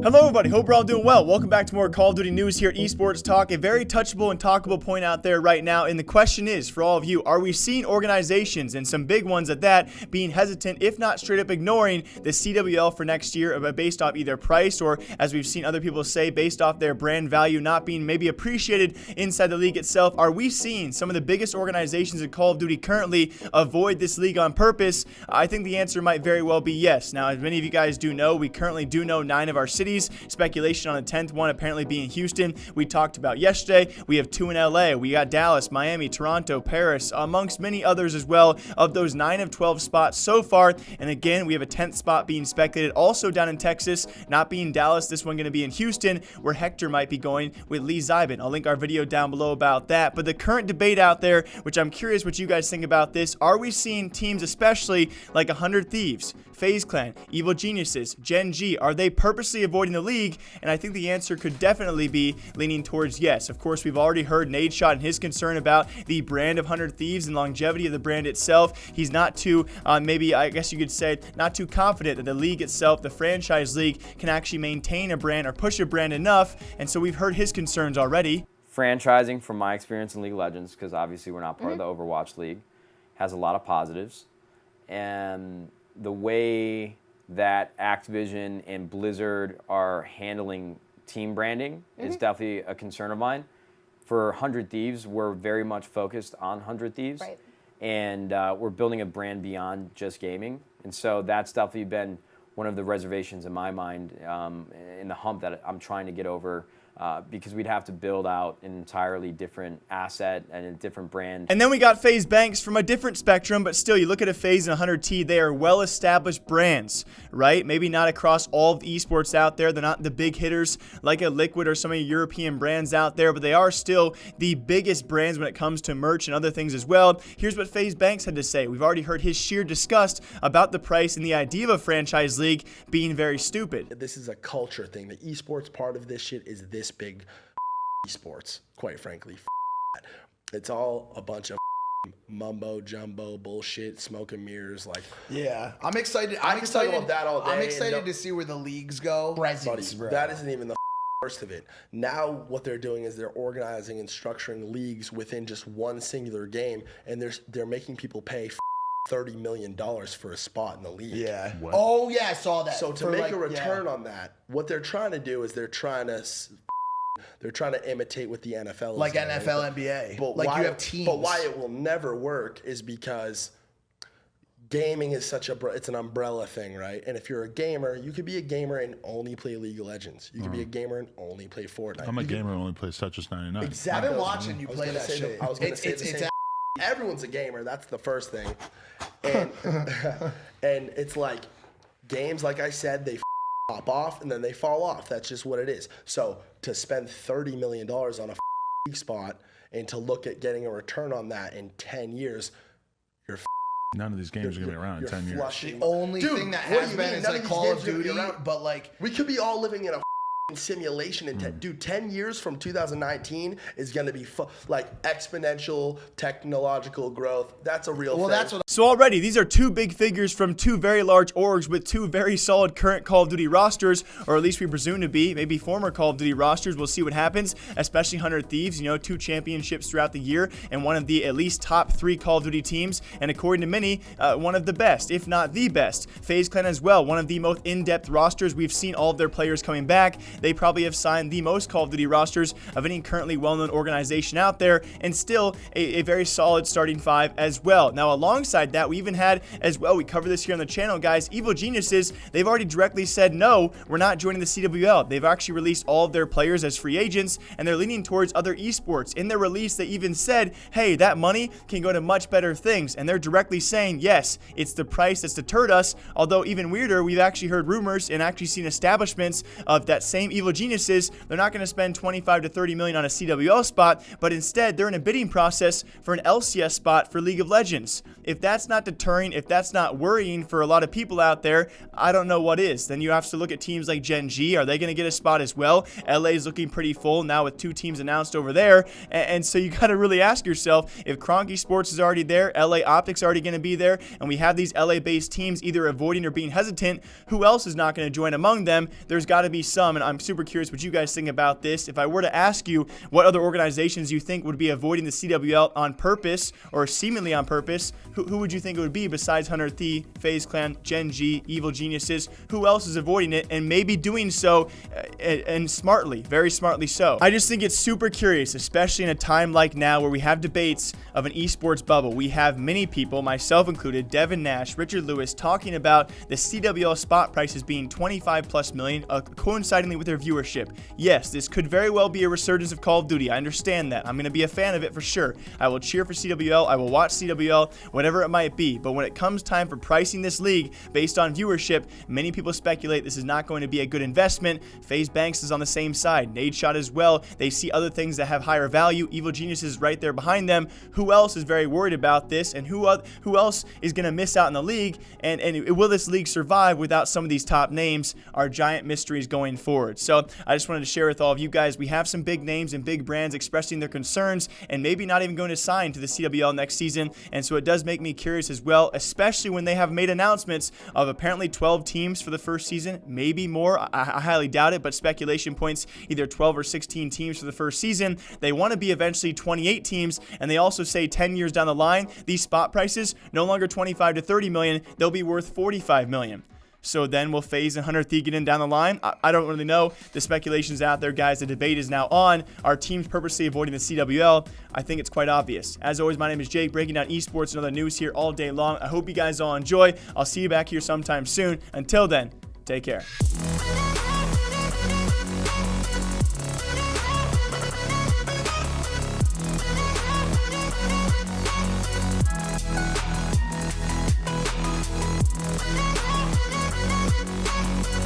Hello everybody, hope we're all doing well. Welcome back to more Call of Duty news here at Esports Talk. A very touchable and talkable point out there right now, and the question is, for all of you, are we seeing organizations, and some big ones at that, being hesitant, if not straight up ignoring the CWL for next year based off either price or, as we've seen other people say, based off their brand value not being maybe appreciated inside the league itself? Are we seeing some of the biggest organizations in Call of Duty currently avoid this league on purpose? I think the answer might very well be yes. Now, as many of you guys do know, we currently do know 9 of our cities. Speculation on the 10th one apparently being Houston. We talked about yesterday. We have 2 in LA. We got Dallas, Miami, Toronto, Paris, amongst many others as well, of those 9 of 12 spots so far. And again, we have a 10th spot being speculated also down in Texas, not being Dallas. This one going to be in Houston, where Hector might be going with Lee Zybin. I'll link our video down below about that. But the current debate out there, which I'm curious what you guys think about this, are we seeing teams especially like 100 Thieves, FaZe Clan, Evil Geniuses, Gen G, are they purposely avoiding the league? And I think the answer could definitely be leaning towards yes. Of course, we've already heard Nadeshot and his concern about the brand of 100 Thieves and longevity of the brand itself. He's not too, maybe I guess you could say, not too confident that the league itself, the franchise league, can actually maintain a brand or push a brand enough. And so we've heard his concerns already. Franchising, from my experience in League of Legends, because obviously we're not part of the Overwatch League, has a lot of positives. And the way that Activision and Blizzard are handling team branding is definitely a concern of mine. For 100 Thieves, we're very much focused on 100 Thieves. Right. And we're building a brand beyond just gaming. And so that's definitely been one of the reservations in my mind in the hump that I'm trying to get over. Because we'd have to build out an entirely different asset and a different brand. And then we got FaZe Banks from a different spectrum, but still, you look at a FaZe and 100T, they are well-established brands, right? Maybe not across all of the esports out there. They're not the big hitters like a Liquid or some of the European brands out there, but they are still the biggest brands when it comes to merch and other things as well. Here's what FaZe Banks had to say. We've already heard his sheer disgust about the price and the idea of a franchise league being very stupid. This is a culture thing. The esports part of this shit is this big esports, quite frankly. It's all a bunch of mumbo jumbo bullshit, smoke and mirrors. Like, yeah, I'm excited. I'm excited about that all day. I'm excited to see where the leagues go. Buddy, that isn't even the worst of it. Now what they're doing is they're organizing and structuring leagues within just one singular game, and they're making people pay $30 million for a spot in the league. Yeah. What? Oh yeah, I saw that. So to make a return on that, what they're trying to do is they're trying to imitate what the NFL is like doing. NFL, NBA. But like why, you have teams. But why it will never work is because gaming is it's an umbrella thing, right? And if you're a gamer, you could be a gamer and only play League of Legends. You could be a gamer and only play Fortnite. I'm a gamer and only play Tetris 99. Exactly. I've been watching you play that shit. I was going to say the same. Everyone's a gamer. That's the first thing. And and it's like games, like I said, they pop off and then they fall off. That's just what it is. So to spend $30 million on a spot and to look at getting a return on that in 10 years, you're none of these games are going to be around in 10 years. The only thing that has been is like Call of Duty, but like we could be all living in a simulation in 10 years from 2019 is going to be like exponential technological growth. That's a real thing. So already, these are 2 big figures from 2 very large orgs with 2 very solid current Call of Duty rosters, or at least we presume to be, maybe former Call of Duty rosters. We'll see what happens, especially 100 Thieves, 2 championships throughout the year, and one of the at least top 3 Call of Duty teams, and according to many, one of the best, if not the best. FaZe Clan as well, one of the most in-depth rosters. We've seen all of their players coming back. They probably have signed the most Call of Duty rosters of any currently well-known organization out there, and still a very solid starting 5 as well. Now, alongside that, we even had as well, we cover this here on the channel, guys, Evil Geniuses. They've already directly said, no, we're not joining the CWL. They've actually released all of their players as free agents, and they're leaning towards other esports. In their release, they even said, hey, that money can go to much better things, and they're directly saying, yes, it's the price that's deterred us. Although even weirder, we've actually heard rumors and actually seen establishments of that same team, Evil Geniuses, they're not going to spend 25 to 30 million on a CWL spot, but instead they're in a bidding process for an LCS spot for League of Legends. If that's not deterring, if that's not worrying for a lot of people out there, I don't know what is. Then you have to look at teams like Gen G. Are they going to get a spot as well? LA is looking pretty full now with 2 teams announced over there. And so you got to really ask yourself, if Cronky Sports is already there, LA Optics already going to be there, and we have these LA-based teams either avoiding or being hesitant, who else is not going to join among them? There's got to be some, and I'm super curious what you guys think about this. If I were to ask you what other organizations you think would be avoiding the CWL on purpose or seemingly on purpose, who would you think it would be besides 100Thieves, FaZe Clan, Gen G, Evil Geniuses? Who else is avoiding it and maybe doing so and smartly, very smartly so? I just think it's super curious, especially in a time like now where we have debates of an esports bubble. We have many people, myself included, Devin Nash, Richard Lewis, talking about the CWL spot prices being 25+ million, coincidingly with their viewership. Yes, this could very well be a resurgence of Call of Duty. I understand that. I'm going to be a fan of it for sure. I will cheer for CWL. I will watch CWL, whatever it might be. But when it comes time for pricing this league based on viewership, many people speculate this is not going to be a good investment. FaZe Banks is on the same side. Nadeshot as well. They see other things that have higher value. Evil Genius is right there behind them. Who else is very worried about this? And who else is going to miss out in the league? And will this league survive without some of these top names? Are giant mysteries going forward. So I just wanted to share with all of you guys, we have some big names and big brands expressing their concerns and maybe not even going to sign to the CWL next season. And so it does make me curious as well, especially when they have made announcements of apparently 12 teams for the first season, maybe more. I highly doubt it, but speculation points either 12 or 16 teams for the first season. They want to be eventually 28 teams, and they also say 10 years down the line, these spot prices, no longer 25 to 30 million, they'll be worth 45 million. So then will FaZe and 100Thieves get in down the line? I don't really know. The speculation's out there, guys. The debate is now on. Are teams purposely avoiding the CWL? I think it's quite obvious. As always, my name is Jake, breaking down esports and other news here all day long. I hope you guys all enjoy. I'll see you back here sometime soon. Until then, take care.